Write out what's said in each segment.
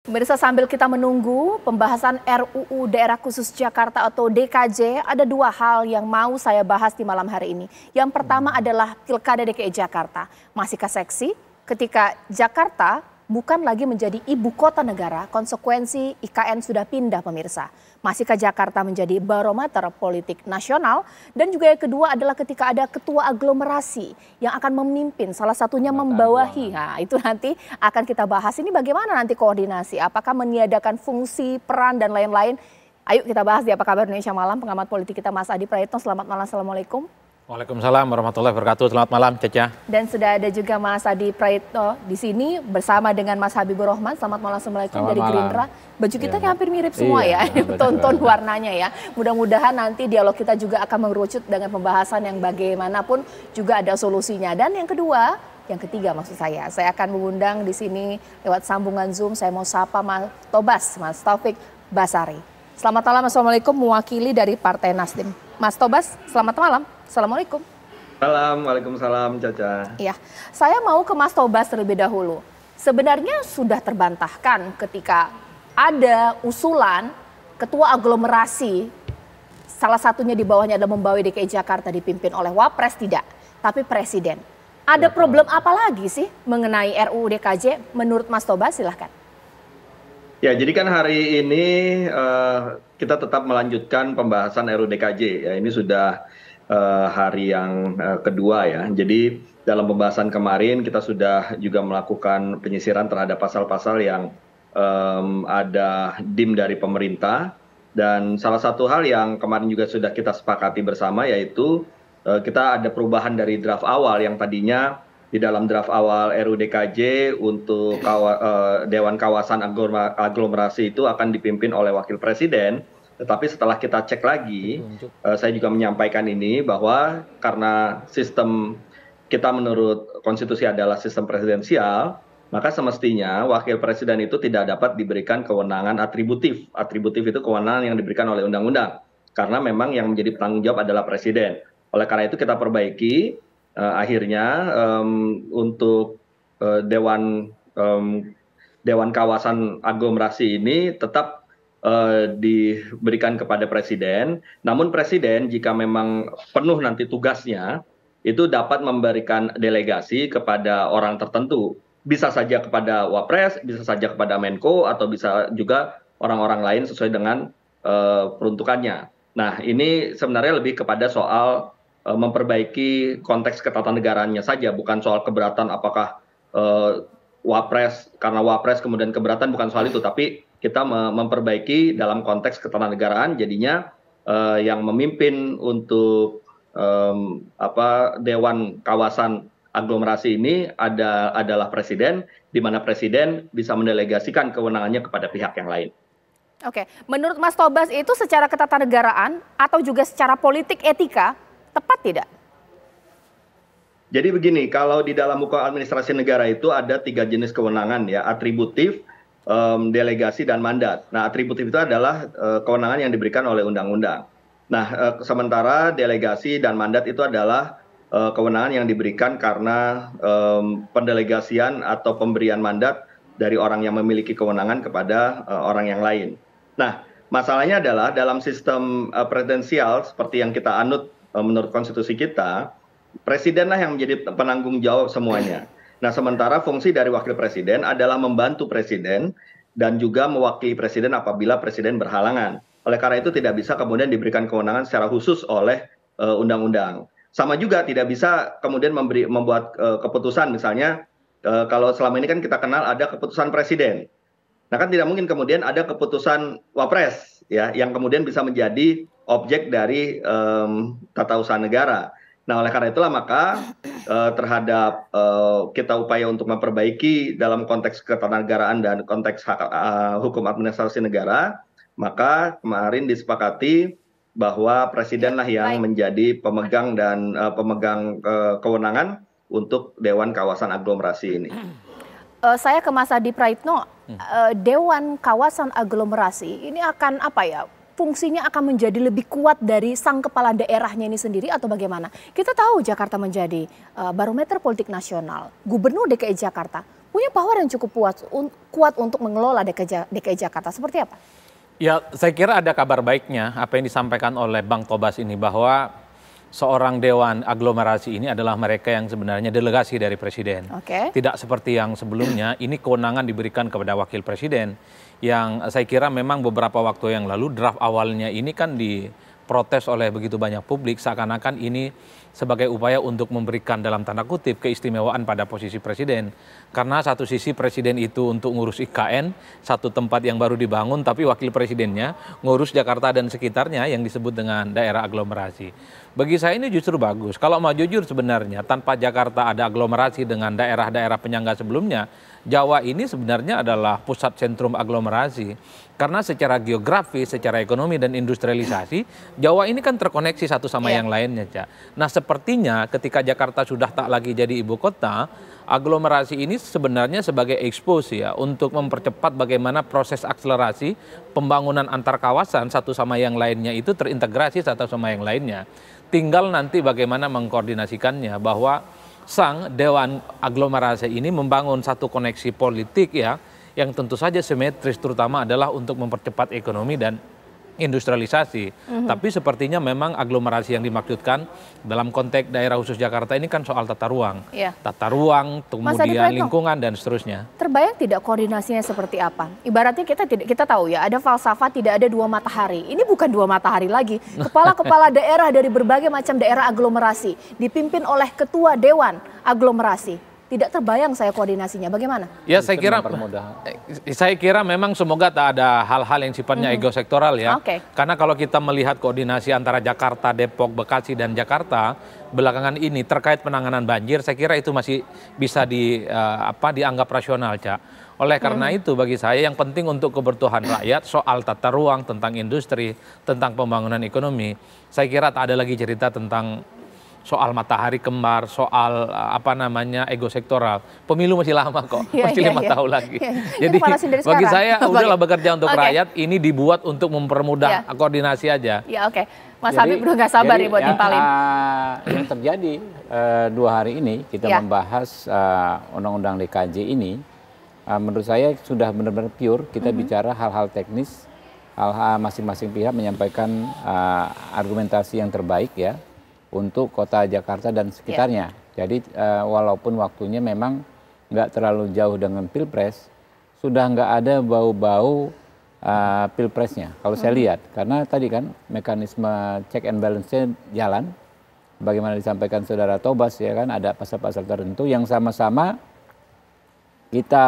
Pemirsa, sambil kita menunggu pembahasan RUU Daerah Khusus Jakarta atau DKJ, ada dua hal yang mau saya bahas di malam hari ini. Yang pertama adalah Pilkada DKI Jakarta. Masihkah seksi ketika Jakarta bukan lagi menjadi ibu kota negara, konsekuensi IKN sudah pindah, pemirsa. Masihkah Jakarta menjadi barometer politik nasional? Dan juga yang kedua adalah ketika ada ketua aglomerasi yang akan memimpin, salah satunya membawahi. Nah, itu nanti akan kita bahas. Ini bagaimana nanti koordinasi, apakah meniadakan fungsi, peran, dan lain-lain. Ayo kita bahas di Apa Kabar Indonesia Malam. Pengamat politik kita Mas Adi Praetno, selamat malam, assalamualaikum. Waalaikumsalam warahmatullahi wabarakatuh. Selamat malam, Caca. Dan sudah ada juga Mas Adi Praetno di sini bersama dengan Mas Habibur Rahman. Selamat malam, assalamualaikum. Selamat dari malam. Gerindra. Baju kita kayak hampir mirip semua ya, tonton warnanya ya. Mudah-mudahan nanti dialog kita juga akan mengerucut dengan pembahasan yang bagaimanapun juga ada solusinya. Dan yang kedua, yang ketiga maksud saya akan mengundang di sini lewat sambungan Zoom. Saya mau sapa Mas Tobas, Mas Taufik Basari. Selamat malam, assalamualaikum, mewakili dari Partai Nasdem. Mas Tobas, selamat malam. Assalamualaikum. Waalaikumsalam, Caca. Iya, saya mau ke Mas Tobas terlebih dahulu. Sebenarnya sudah terbantahkan ketika ada usulan ketua aglomerasi, salah satunya di bawahnya adalah membawa DKI Jakarta dipimpin oleh Wapres, tidak, tapi Presiden. Ada problem apa lagi sih mengenai RUU DKJ menurut Mas Tobas? Silahkan. Ya, jadi kan hari ini kita tetap melanjutkan pembahasan RUU DKJ. Ya, ini sudah hari yang kedua ya. Jadi dalam pembahasan kemarin kita sudah juga melakukan penyisiran terhadap pasal-pasal yang ada dim dari pemerintah. Dan salah satu hal yang kemarin juga sudah kita sepakati bersama yaitu kita ada perubahan dari draft awal yang tadinya di dalam draft awal RUU DKJ untuk Dewan Kawasan Aglomerasi itu akan dipimpin oleh Wakil Presiden. Tetapi setelah kita cek lagi, saya juga menyampaikan ini bahwa karena sistem kita menurut konstitusi adalah sistem presidensial, maka semestinya wakil presiden itu tidak dapat diberikan kewenangan atributif. Atributif itu kewenangan yang diberikan oleh undang-undang. Karena memang yang menjadi penanggung jawab adalah presiden. Oleh karena itu kita perbaiki akhirnya untuk Dewan Kawasan Aglomerasi ini tetap diberikan kepada presiden, namun presiden jika memang penuh nanti tugasnya itu dapat memberikan delegasi kepada orang tertentu, bisa saja kepada Wapres, bisa saja kepada Menko, atau bisa juga orang-orang lain sesuai dengan peruntukannya. Nah, ini sebenarnya lebih kepada soal memperbaiki konteks ketatanegaranya saja, bukan soal keberatan apakah Wapres, karena Wapres kemudian keberatan, bukan soal itu, tapi kita memperbaiki dalam konteks ketatanegaraan, jadinya yang memimpin untuk Dewan Kawasan Aglomerasi ini adalah presiden, di mana presiden bisa mendelegasikan kewenangannya kepada pihak yang lain. Oke, menurut Mas Tobas itu secara ketatanegaraan atau juga secara politik etika tepat tidak? Jadi begini, kalau di dalam hukum administrasi negara itu ada 3 jenis kewenangan ya, atributif, delegasi, dan mandat. Nah, atributif itu adalah kewenangan yang diberikan oleh undang-undang. Nah, sementara delegasi dan mandat itu adalah kewenangan yang diberikan karena pendelegasian atau pemberian mandat dari orang yang memiliki kewenangan kepada orang yang lain. Nah, masalahnya adalah dalam sistem presidensial seperti yang kita anut menurut konstitusi kita, presidenlah yang menjadi penanggung jawab semuanya. Nah, sementara fungsi dari wakil presiden adalah membantu presiden dan juga mewakili presiden apabila presiden berhalangan. Oleh karena itu tidak bisa kemudian diberikan kewenangan secara khusus oleh undang-undang. Sama juga tidak bisa kemudian membuat keputusan, misalnya kalau selama ini kan kita kenal ada keputusan presiden. Nah, kan tidak mungkin kemudian ada keputusan Wapres ya yang kemudian bisa menjadi objek dari tata usaha negara. Nah, oleh karena itulah maka terhadap kita upaya untuk memperbaiki dalam konteks ketatanegaraan dan konteks hukum administrasi negara, maka kemarin disepakati bahwa presidenlah yang menjadi pemegang dan pemegang kewenangan untuk Dewan Kawasan Aglomerasi ini. Saya ke Mas Adi Praetno, Dewan Kawasan Aglomerasi ini akan apa ya? Fungsinya akan menjadi lebih kuat dari sang kepala daerahnya ini sendiri atau bagaimana? Kita tahu Jakarta menjadi barometer politik nasional. Gubernur DKI Jakarta punya power yang cukup kuat untuk mengelola DKI Jakarta. Seperti apa? Ya, saya kira ada kabar baiknya apa yang disampaikan oleh Bang Tobas ini, bahwa seorang dewan aglomerasi ini adalah mereka yang sebenarnya delegasi dari presiden. Tidak seperti yang sebelumnya, ini kewenangan diberikan kepada wakil presiden. Yang saya kira memang beberapa waktu yang lalu draft awalnya ini kan diprotes oleh begitu banyak publik, seakan-akan ini sebagai upaya untuk memberikan dalam tanda kutip keistimewaan pada posisi presiden. Karena satu sisi presiden itu untuk ngurus IKN, satu tempat yang baru dibangun, tapi wakil presidennya ngurus Jakarta dan sekitarnya yang disebut dengan daerah aglomerasi. Bagi saya ini justru bagus. Kalau mau jujur sebenarnya tanpa Jakarta ada aglomerasi dengan daerah-daerah penyangga sebelumnya, Jawa ini sebenarnya adalah pusat sentrum aglomerasi. Karena secara geografi, secara ekonomi dan industrialisasi, Jawa ini kan terkoneksi satu sama yang lainnya, Cak. Nah, sepertinya ketika Jakarta sudah tak lagi jadi ibu kota, aglomerasi ini sebenarnya sebagai expose ya untuk mempercepat bagaimana proses akselerasi pembangunan antar kawasan satu sama yang lainnya itu terintegrasi satu sama yang lainnya. Tinggal nanti bagaimana mengkoordinasikannya, bahwa sang dewan aglomerasi ini membangun satu koneksi politik ya yang tentu saja simetris, terutama adalah untuk mempercepat ekonomi dan industrialisasi. Tapi sepertinya memang aglomerasi yang dimaksudkan dalam konteks daerah khusus Jakarta ini kan soal tata ruang. Tata ruang, kemudian lingkungan dan seterusnya. Terbayang tidak koordinasinya seperti apa? Ibaratnya kita tahu ya, ada falsafah tidak ada dua matahari. Ini bukan dua matahari lagi. Kepala-kepala daerah dari berbagai macam daerah aglomerasi dipimpin oleh ketua dewan aglomerasi. Tidak terbayang saya koordinasinya, bagaimana? Ya, saya kira memang semoga tak ada hal-hal yang sifatnya ego sektoral ya. Karena kalau kita melihat koordinasi antara Jakarta, Depok, Bekasi dan Jakarta belakangan ini terkait penanganan banjir, saya kira itu masih bisa dianggap rasional, Cak. Oleh karena itu bagi saya yang penting untuk kebutuhan rakyat soal tata ruang, tentang industri, tentang pembangunan ekonomi, saya kira tak ada lagi cerita tentang soal matahari kembar, soal ego sektoral. Pemilu masih lama kok, masih 5 tahun lagi. Jadi bagi saya udahlah bekerja untuk rakyat, ini dibuat untuk mempermudah koordinasi aja. Mas Habib udah gak sabar nih buat nimpalin. Yang terjadi 2 hari ini kita membahas undang-undang DKJ ini, menurut saya sudah benar-benar pure. Kita bicara hal-hal teknis, hal-hal masing-masing pihak menyampaikan argumentasi yang terbaik ya untuk kota Jakarta dan sekitarnya. Jadi walaupun waktunya memang nggak terlalu jauh dengan Pilpres, sudah nggak ada bau-bau Pilpresnya kalau saya lihat. Karena tadi kan mekanisme check and balance-nya jalan, bagaimana disampaikan Saudara Tobas ya kan, ada pasal-pasal tertentu yang sama-sama kita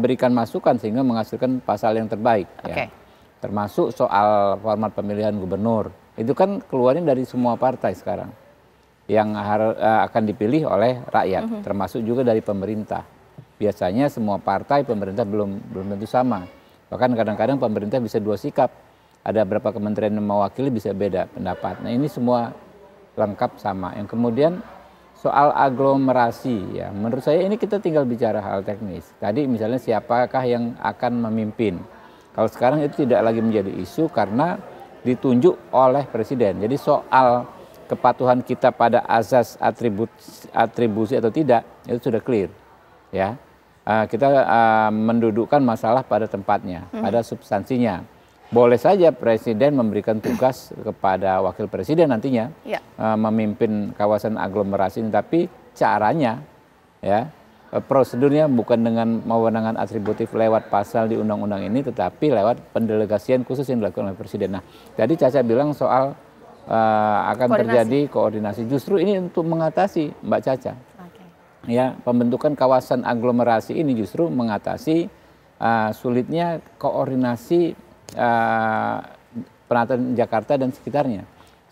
berikan masukan sehingga menghasilkan pasal yang terbaik. Ya. Termasuk soal format pemilihan gubernur. Itu kan keluarin dari semua partai sekarang yang akan dipilih oleh rakyat, termasuk juga dari pemerintah. Biasanya semua partai pemerintah belum tentu sama. Bahkan kadang-kadang pemerintah bisa 2 sikap. Ada berapa kementerian yang mewakili bisa beda pendapat. Nah ini semua lengkap sama. Yang kemudian soal aglomerasi ya, menurut saya ini kita tinggal bicara hal teknis. Tadi misalnya siapakah yang akan memimpin. Kalau sekarang itu tidak lagi menjadi isu karena ditunjuk oleh presiden. Jadi soal kepatuhan kita pada azas atribusi atau tidak itu sudah clear. Ya, kita mendudukkan masalah pada tempatnya, pada substansinya. Boleh saja presiden memberikan tugas kepada wakil presiden nantinya memimpin kawasan aglomerasi ini, tapi caranya ya, prosedurnya bukan dengan wewenangan atributif lewat pasal di undang-undang ini, tetapi lewat pendelegasian khusus yang dilakukan oleh presiden. Nah, tadi Caca bilang soal akan terjadi koordinasi. Justru ini untuk mengatasi, Mbak Caca. Ya, pembentukan kawasan aglomerasi ini justru mengatasi sulitnya koordinasi penataan Jakarta dan sekitarnya.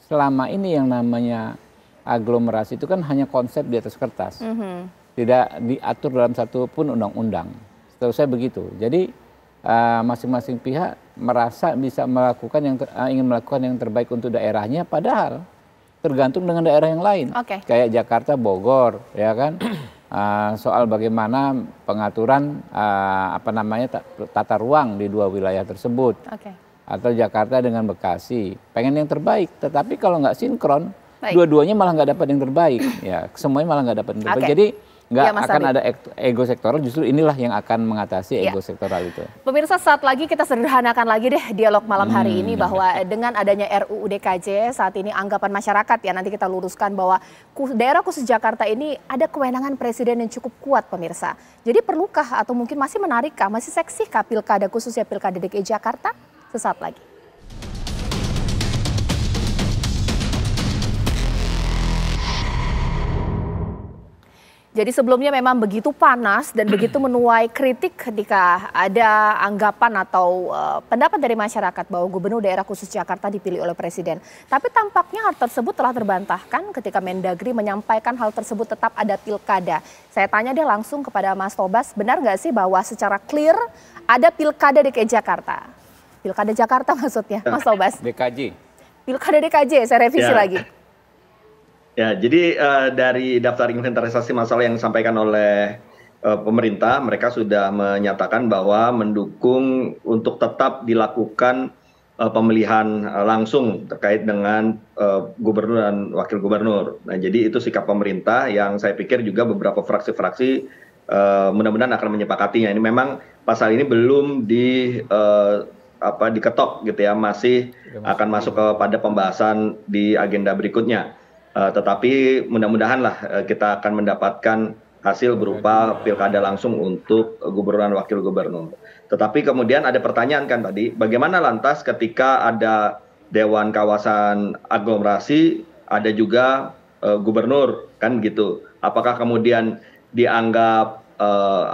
Selama ini yang namanya aglomerasi itu kan hanya konsep di atas kertas. Tidak diatur dalam satu pun undang-undang. Setahu saya begitu. Jadi masing-masing pihak merasa bisa melakukan ingin melakukan yang terbaik untuk daerahnya, padahal tergantung dengan daerah yang lain. Kayak Jakarta, Bogor, ya kan? Soal bagaimana pengaturan tata ruang di 2 wilayah tersebut. Atau Jakarta dengan Bekasi, pengen yang terbaik. Tetapi kalau nggak sinkron, dua-duanya malah nggak dapat yang terbaik. Ya, semuanya malah nggak dapat yang terbaik. Jadi akan ada ego sektoral, justru inilah yang akan mengatasi ego sektoral itu. Pemirsa, saat lagi kita sederhanakan lagi deh dialog malam hari ini bahwa dengan adanya RUU DKJ saat ini anggapan masyarakat ya, nanti kita luruskan bahwa daerah khusus Jakarta ini ada kewenangan presiden yang cukup kuat pemirsa. Jadi perlukah atau mungkin masih menarikkah, masih seksikah pilkada khususnya pilkada DKI Jakarta? Sesaat lagi. Jadi sebelumnya memang begitu panas dan begitu menuai kritik ketika ada anggapan atau pendapat dari masyarakat bahwa gubernur daerah khusus Jakarta dipilih oleh presiden. Tapi tampaknya hal tersebut telah terbantahkan ketika Mendagri menyampaikan hal tersebut tetap ada pilkada. Saya tanya deh langsung kepada Mas Tobas, benar nggak sih bahwa secara clear ada pilkada DKI Jakarta? Pilkada Jakarta maksudnya, Mas Tobas? DKJ. Pilkada DKJ, saya revisi lagi. Ya, jadi dari daftar inventarisasi masalah yang disampaikan oleh pemerintah, mereka sudah menyatakan bahwa mendukung untuk tetap dilakukan pemilihan langsung terkait dengan gubernur dan wakil gubernur. Nah, jadi itu sikap pemerintah yang saya pikir juga beberapa fraksi-fraksi mudah-mudahan akan menyepakatinya. Ini memang pasal ini belum diketok gitu ya, masih akan masuk kepada pembahasan di agenda berikutnya. Tetapi mudah-mudahan lah kita akan mendapatkan hasil berupa pilkada langsung untuk gubernur dan wakil gubernur. Tetapi kemudian ada pertanyaan kan tadi, bagaimana lantas ketika ada Dewan Kawasan Aglomerasi, ada juga gubernur kan gitu. Apakah kemudian dianggap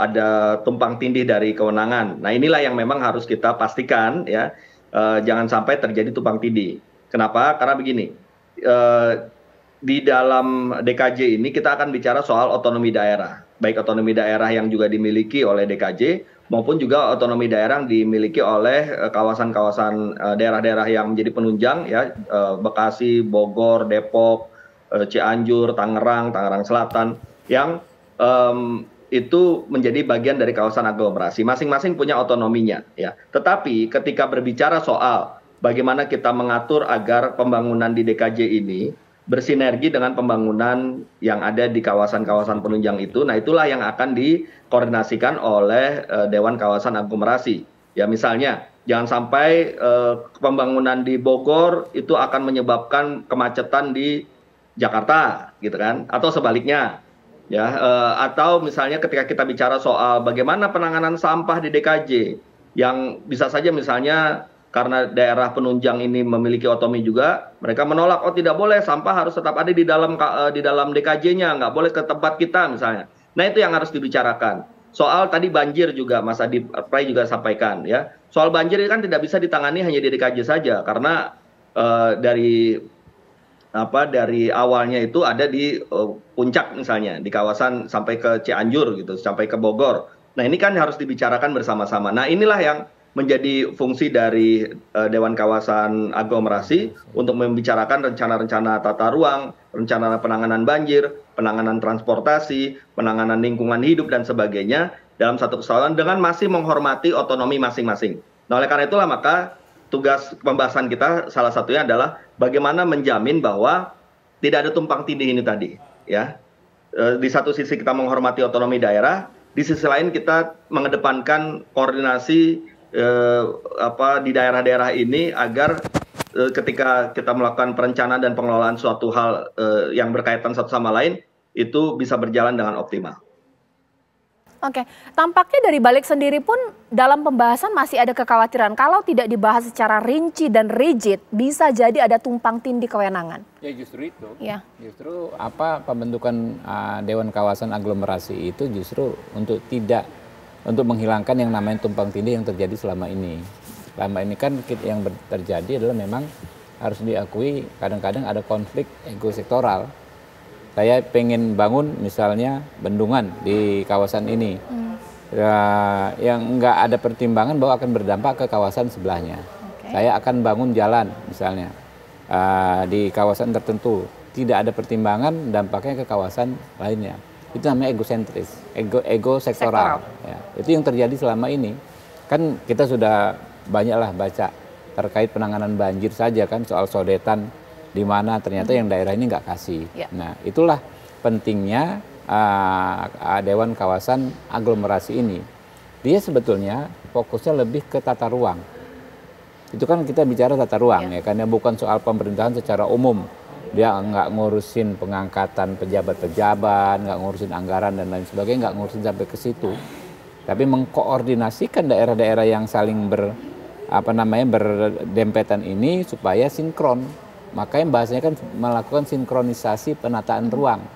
ada tumpang tindih dari kewenangan? Nah, inilah yang memang harus kita pastikan ya, jangan sampai terjadi tumpang tindih. Kenapa? Karena begini, di dalam DKJ ini kita akan bicara soal otonomi daerah, baik otonomi daerah yang juga dimiliki oleh DKJ maupun juga otonomi daerah yang dimiliki oleh kawasan-kawasan daerah-daerah yang menjadi penunjang ya, Bekasi, Bogor, Depok, Cianjur, Tangerang Selatan yang itu menjadi bagian dari kawasan aglomerasi. Masing-masing punya otonominya ya. Tetapi ketika berbicara soal bagaimana kita mengatur agar pembangunan di DKJ ini bersinergi dengan pembangunan yang ada di kawasan-kawasan penunjang itu. Nah, itulah yang akan dikoordinasikan oleh Dewan Kawasan Aglomerasi. Ya, misalnya jangan sampai pembangunan di Bogor itu akan menyebabkan kemacetan di Jakarta, gitu kan? Atau sebaliknya. Ya, atau misalnya ketika kita bicara soal bagaimana penanganan sampah di DKJ yang bisa saja misalnya karena daerah penunjang ini memiliki otonomi juga, mereka menolak, oh tidak boleh, sampah harus tetap ada di dalam DKJ-nya, nggak boleh ke tempat kita misalnya. Nah, itu yang harus dibicarakan. Soal tadi banjir juga Mas Adi Pray juga sampaikan ya. Soal banjir ini kan tidak bisa ditangani hanya di DKJ saja karena dari awalnya itu ada di puncak misalnya, di kawasan sampai ke Cianjur gitu, sampai ke Bogor. Nah, ini kan harus dibicarakan bersama-sama. Nah, inilah yang menjadi fungsi dari Dewan Kawasan Aglomerasi untuk membicarakan rencana-rencana tata ruang, rencana penanganan banjir, penanganan transportasi, penanganan lingkungan hidup dan sebagainya dalam satu kesatuan dengan masih menghormati otonomi masing-masing. Nah, oleh karena itulah maka tugas pembahasan kita salah satunya adalah bagaimana menjamin bahwa tidak ada tumpang tindih ini tadi ya. Di satu sisi kita menghormati otonomi daerah, di sisi lain kita mengedepankan koordinasi di daerah-daerah ini agar ketika kita melakukan perencanaan dan pengelolaan suatu hal yang berkaitan satu sama lain itu bisa berjalan dengan optimal. Oke, tampaknya dari Balik sendiri pun dalam pembahasan masih ada kekhawatiran kalau tidak dibahas secara rinci dan rigid bisa jadi ada tumpang tindih kewenangan. Ya justru itu. Ya. Justru pembentukan Dewan Kawasan Aglomerasi itu justru untuk menghilangkan yang namanya tumpang tindih yang terjadi selama ini. Selama ini kan yang terjadi adalah memang harus diakui kadang-kadang ada konflik ego sektoral. Saya pengen bangun misalnya bendungan di kawasan ini, yang nggak ada pertimbangan bahwa akan berdampak ke kawasan sebelahnya. Saya akan bangun jalan misalnya di kawasan tertentu, tidak ada pertimbangan dampaknya ke kawasan lainnya. Itu namanya egosentris, ego sektoral. Ya, itu yang terjadi selama ini. Kan kita sudah banyaklah baca terkait penanganan banjir saja kan, soal sodetan di mana ternyata yang daerah ini nggak kasih. Ya. Nah, itulah pentingnya Dewan Kawasan Aglomerasi ini, dia sebetulnya fokusnya lebih ke tata ruang. Itu kan kita bicara tata ruang ya, karena bukan soal pemerintahan secara umum. Dia nggak ngurusin pengangkatan pejabat-pejabat, nggak ngurusin anggaran dan lain sebagainya, nggak ngurusin sampai ke situ. Tapi mengkoordinasikan daerah-daerah yang saling berdempetan ini supaya sinkron. Makanya bahasanya kan melakukan sinkronisasi penataan ruang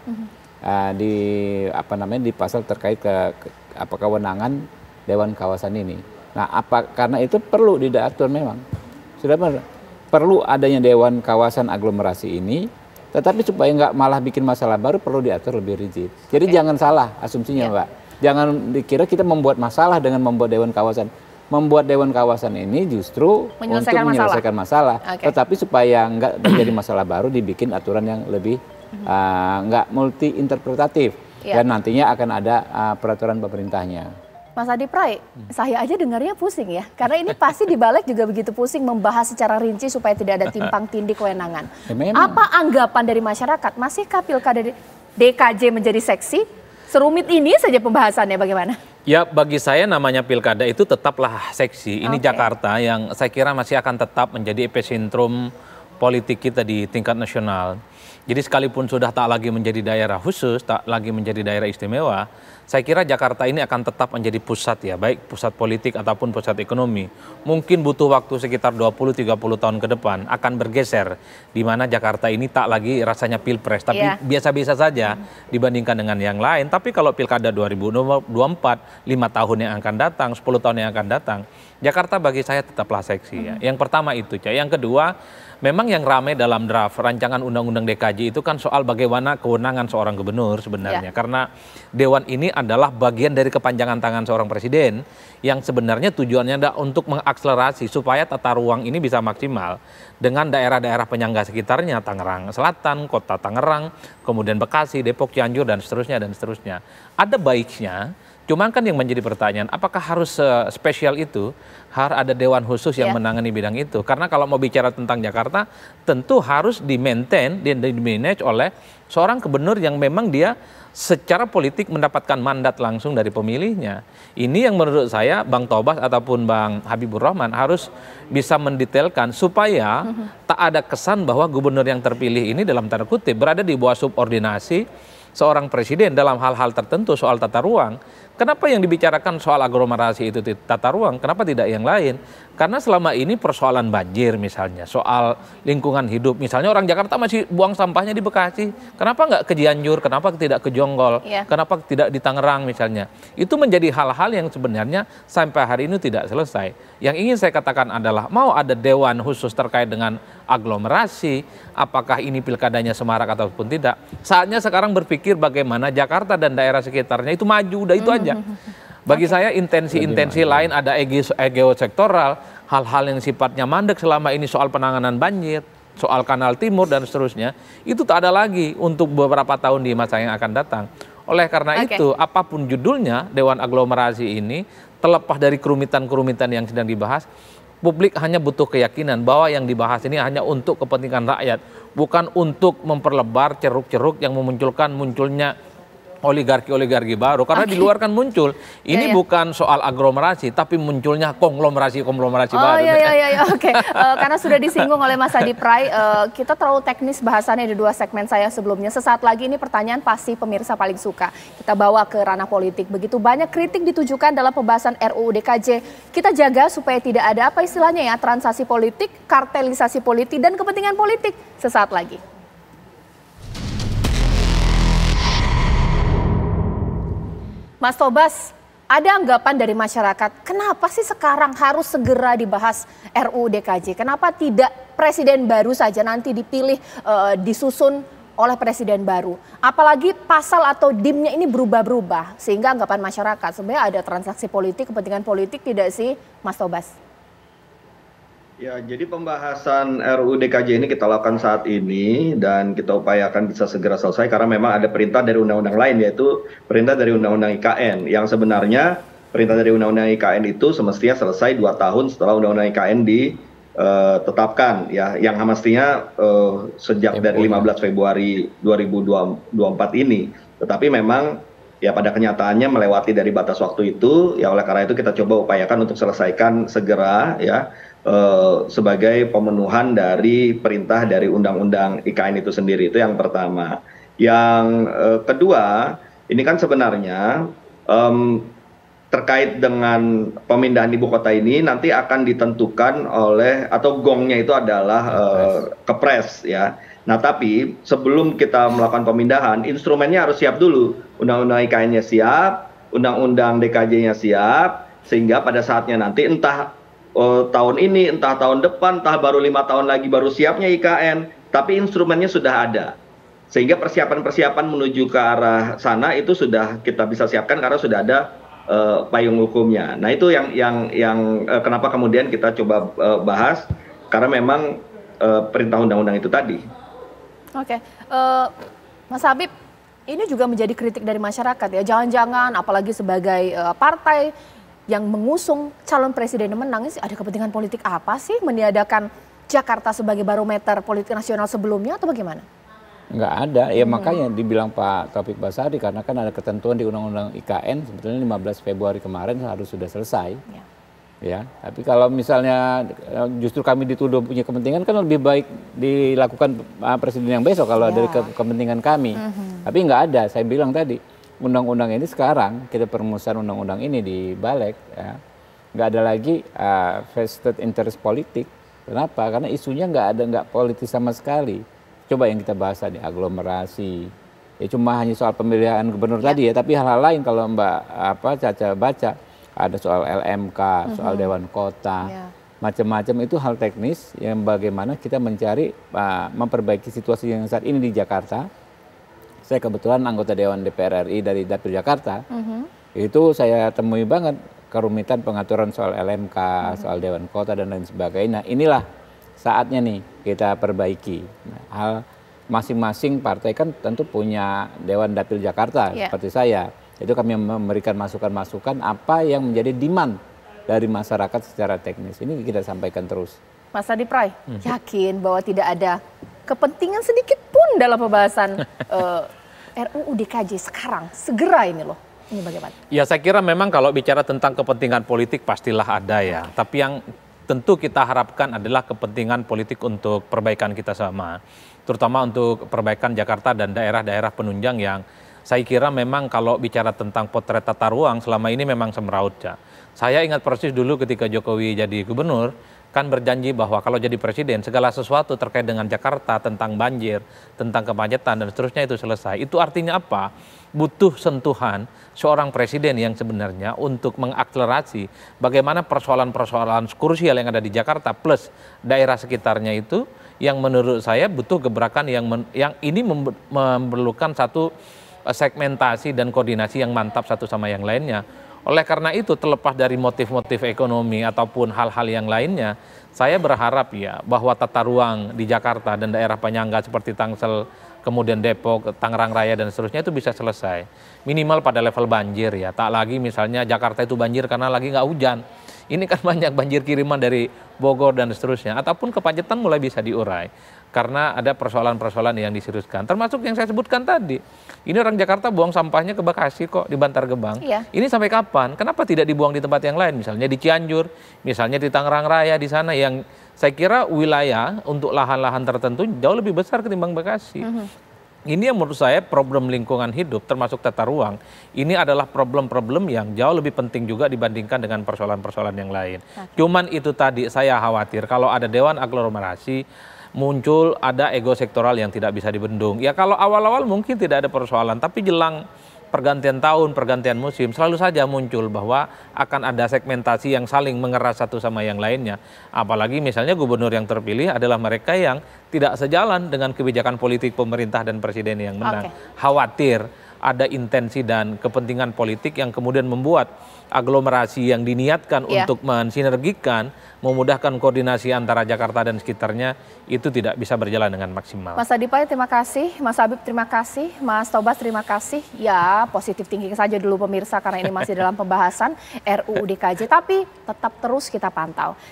di pasal terkait kewenangan Dewan Kawasan ini. Nah, karena itu perlu diatur memang. Sudah perlu adanya Dewan Kawasan Aglomerasi ini, tetapi supaya nggak malah bikin masalah baru perlu diatur lebih rigid. Jadi jangan salah asumsinya, Mbak. Jangan dikira kita membuat masalah dengan membuat Dewan Kawasan. Membuat Dewan Kawasan ini justru untuk menyelesaikan masalah. Tetapi supaya nggak terjadi masalah baru, dibikin aturan yang lebih nggak multi interpretatif dan nantinya akan ada peraturan pemerintahnya. Mas Adi Pray, saya aja dengarnya pusing ya, karena ini pasti dibalik juga begitu pusing membahas secara rinci supaya tidak ada timpang tindih kewenangan. Apa anggapan dari masyarakat? Masihkah pilkada DKJ menjadi seksi? Serumit ini saja pembahasannya, bagaimana? Ya, bagi saya namanya pilkada itu tetaplah seksi. Ini Jakarta yang saya kira masih akan tetap menjadi epicentrum politik kita di tingkat nasional. Jadi sekalipun sudah tak lagi menjadi daerah khusus, tak lagi menjadi daerah istimewa, saya kira Jakarta ini akan tetap menjadi pusat ya, baik pusat politik ataupun pusat ekonomi. Mungkin butuh waktu sekitar 20-30 tahun ke depan akan bergeser, di mana Jakarta ini tak lagi rasanya pilpres, tapi biasa-biasa saja dibandingkan dengan yang lain. Tapi kalau pilkada 2024, 5 tahun yang akan datang, 10 tahun yang akan datang, Jakarta bagi saya tetaplah seksi ya. Yang pertama itu, yang kedua, memang yang ramai dalam draft rancangan undang-undang DKJ itu kan soal bagaimana kewenangan seorang gubernur sebenarnya. Karena Dewan ini adalah bagian dari kepanjangan tangan seorang presiden yang sebenarnya tujuannya adalah untuk mengakselerasi supaya tata ruang ini bisa maksimal dengan daerah-daerah penyangga sekitarnya, Tangerang Selatan, Kota Tangerang, kemudian Bekasi, Depok, Cianjur, dan seterusnya, dan seterusnya. Ada baiknya. Cuman kan yang menjadi pertanyaan, apakah harus spesial itu, harus ada dewan khusus yang menangani bidang itu? Karena kalau mau bicara tentang Jakarta, tentu harus di-maintain, di-manage oleh seorang gubernur yang memang dia secara politik mendapatkan mandat langsung dari pemilihnya. Ini yang menurut saya Bang Tobas ataupun Bang Habibur Rahman harus bisa mendetailkan supaya tak ada kesan bahwa gubernur yang terpilih ini dalam tanda kutip berada di bawah subordinasi seorang presiden dalam hal-hal tertentu soal tata ruang. Kenapa yang dibicarakan soal aglomerasi itu tata ruang, kenapa tidak yang lain? Karena selama ini persoalan banjir misalnya, soal lingkungan hidup, misalnya orang Jakarta masih buang sampahnya di Bekasi, kenapa nggak ke Cianjur, kenapa tidak ke Jonggol, kenapa tidak di Tangerang misalnya? Itu menjadi hal-hal yang sebenarnya sampai hari ini tidak selesai. Yang ingin saya katakan adalah mau ada dewan khusus terkait dengan aglomerasi, apakah ini pilkadanya semarak ataupun tidak. Saatnya sekarang berpikir bagaimana Jakarta dan daerah sekitarnya itu maju, udah itu aja. Bagi saya intensi-intensi lain, ada ego sektoral, hal-hal yang sifatnya mandek selama ini soal penanganan banjir, soal Kanal Timur dan seterusnya, itu tak ada lagi untuk beberapa tahun di masa yang akan datang. Oleh karena itu, apapun judulnya Dewan Aglomerasi ini, terlepas dari kerumitan-kerumitan yang sedang dibahas, publik hanya butuh keyakinan bahwa yang dibahas ini hanya untuk kepentingan rakyat, bukan untuk memperlebar ceruk-ceruk yang munculnya oligarki baru, karena di luar kan muncul ini bukan soal aglomerasi tapi munculnya konglomerasi baru. Karena sudah disinggung oleh Mas Adi Pray, kita terlalu teknis bahasannya di 2 segmen saya sebelumnya. Sesaat lagi ini pertanyaan pasti pemirsa paling suka kita bawa ke ranah politik. Begitu banyak kritik ditujukan dalam pembahasan RUU DKJ, kita jaga supaya tidak ada apa istilahnya ya, transaksi politik, kartelisasi politik, dan kepentingan politik. Sesaat lagi. Mas Tobas, ada anggapan dari masyarakat, kenapa sih sekarang harus segera dibahas RUU DKJ? Kenapa tidak presiden baru saja nanti dipilih, disusun oleh presiden baru? Apalagi pasal atau DIM-nya ini berubah-berubah, sehingga anggapan masyarakat sebenarnya ada transaksi politik, kepentingan politik, tidak sih Mas Tobas? Ya, jadi pembahasan RUU DKJ ini kita lakukan saat ini dan kita upayakan bisa segera selesai karena memang ada perintah dari undang-undang lain, yaitu perintah dari Undang-Undang IKN, yang sebenarnya perintah dari Undang-Undang IKN itu semestinya selesai 2 tahun setelah Undang-Undang IKN ditetapkan, ya, yang mestinya sejak dari 15 Februari 2024 ini. Tetapi memang ya pada kenyataannya melewati dari batas waktu itu, ya oleh karena itu kita coba upayakan untuk selesaikan segera ya sebagai pemenuhan dari perintah dari Undang-Undang IKN itu sendiri. Itu yang pertama. Yang kedua, ini kan sebenarnya terkait dengan pemindahan ibu kota ini nanti akan ditentukan oleh atau gongnya itu adalah Kepres ya. Nah tapi sebelum kita melakukan pemindahan, instrumennya harus siap dulu. Undang-undang IKN-nya siap, undang-undang DKJ-nya siap, sehingga pada saatnya nanti entah tahun ini, entah tahun depan, entah baru 5 tahun lagi baru siapnya IKN, tapi instrumennya sudah ada. Sehingga persiapan-persiapan menuju ke arah sana itu sudah kita bisa siapkan karena sudah ada payung hukumnya. Nah itu yang kenapa kemudian kita coba bahas, karena memang perintah undang-undang itu tadi. Oke, Mas Habib, ini juga menjadi kritik dari masyarakat ya. Jangan-jangan apalagi sebagai partai yang mengusung calon presiden yang menang, ada kepentingan politik apa sih meniadakan Jakarta sebagai barometer politik nasional sebelumnya atau bagaimana? Nggak ada, ya makanya dibilang Pak Taufik Basari karena kan ada ketentuan di Undang-Undang IKN sebetulnya 15 Februari kemarin harus sudah selesai. Ya, tapi kalau misalnya justru kami dituduh punya kepentingan kan lebih baik dilakukan presiden yang besok kalau dari kepentingan kami. Tapi nggak ada, saya bilang tadi undang-undang ini sekarang kita perumusan undang-undang ini di Balik, ya, nggak ada lagi vested interest politik. Kenapa? Karena isunya nggak politis sama sekali. Coba yang kita bahas tadi aglomerasi, ya cuma hanya soal pemilihan gubernur tadi ya, tapi hal-hal lain kalau Mbak Caca baca. Ada soal LMK, soal Dewan Kota, macam-macam itu hal teknis yang bagaimana kita mencari memperbaiki situasi yang saat ini di Jakarta. Saya kebetulan anggota Dewan DPR RI dari Dapil Jakarta, itu saya temui banget kerumitan pengaturan soal LMK, soal Dewan Kota dan lain sebagainya. Nah inilah saatnya nih kita perbaiki. Nah, hal masing-masing partai kan tentu punya Dewan Dapil Jakarta seperti saya. Itu kami memberikan masukan-masukan apa yang menjadi demand dari masyarakat secara teknis. Ini kita sampaikan terus. Mas Adi Pray, yakin bahwa tidak ada kepentingan sedikit pun dalam pembahasan RUU DKJ sekarang, segera ini loh. Ini bagaimana? Ya saya kira memang kalau bicara tentang kepentingan politik pastilah ada ya. Tapi yang tentu kita harapkan adalah kepentingan politik untuk perbaikan kita sama. Terutama untuk perbaikan Jakarta dan daerah-daerah penunjang yang saya kira memang kalau bicara tentang potret tata ruang selama ini memang semeraut ya. Saya ingat persis dulu ketika Jokowi jadi gubernur, kan berjanji bahwa kalau jadi presiden segala sesuatu terkait dengan Jakarta, tentang banjir, tentang kemacetan dan seterusnya itu selesai. Itu artinya apa? Butuh sentuhan seorang presiden yang sebenarnya untuk mengakselerasi bagaimana persoalan-persoalan krusial yang ada di Jakarta plus daerah sekitarnya itu yang menurut saya butuh gebrakan yang ini memerlukan satu segmentasi dan koordinasi yang mantap satu sama yang lainnya. Oleh karena itu terlepas dari motif-motif ekonomi ataupun hal-hal yang lainnya, saya berharap ya bahwa tata ruang di Jakarta dan daerah penyangga seperti Tangsel, kemudian Depok, Tangerang Raya dan seterusnya itu bisa selesai. Minimal pada level banjir ya, tak lagi misalnya Jakarta itu banjir karena lagi nggak hujan. Ini kan banyak banjir kiriman dari Bogor dan seterusnya, ataupun kemacetan mulai bisa diurai. Karena ada persoalan-persoalan yang diseriuskan, termasuk yang saya sebutkan tadi. Ini orang Jakarta buang sampahnya ke Bekasi kok, di Bantar Gebang. Ini sampai kapan? Kenapa tidak dibuang di tempat yang lain? Misalnya di Cianjur, misalnya di Tangerang Raya di sana yang saya kira wilayah untuk lahan-lahan tertentu jauh lebih besar ketimbang Bekasi. Ini yang menurut saya problem lingkungan hidup termasuk tata ruang. Ini adalah problem-problem yang jauh lebih penting juga dibandingkan dengan persoalan-persoalan yang lain. Cuman itu tadi saya khawatir kalau ada Dewan Aglomerasi muncul ada ego sektoral yang tidak bisa dibendung. Ya kalau awal-awal mungkin tidak ada persoalan, tapi jelang pergantian tahun, pergantian musim selalu saja muncul bahwa akan ada segmentasi yang saling mengeras satu sama yang lainnya. Apalagi misalnya gubernur yang terpilih adalah mereka yang tidak sejalan dengan kebijakan politik pemerintah dan presiden yang menang. Khawatir ada intensi dan kepentingan politik yang kemudian membuat aglomerasi yang diniatkan untuk mensinergikan, memudahkan koordinasi antara Jakarta dan sekitarnya itu tidak bisa berjalan dengan maksimal. Mas Adi Pray terima kasih, Mas Habib terima kasih, Mas Tobas terima kasih. Ya positif thinking saja dulu pemirsa karena ini masih dalam pembahasan RUU DKJ, tapi tetap terus kita pantau.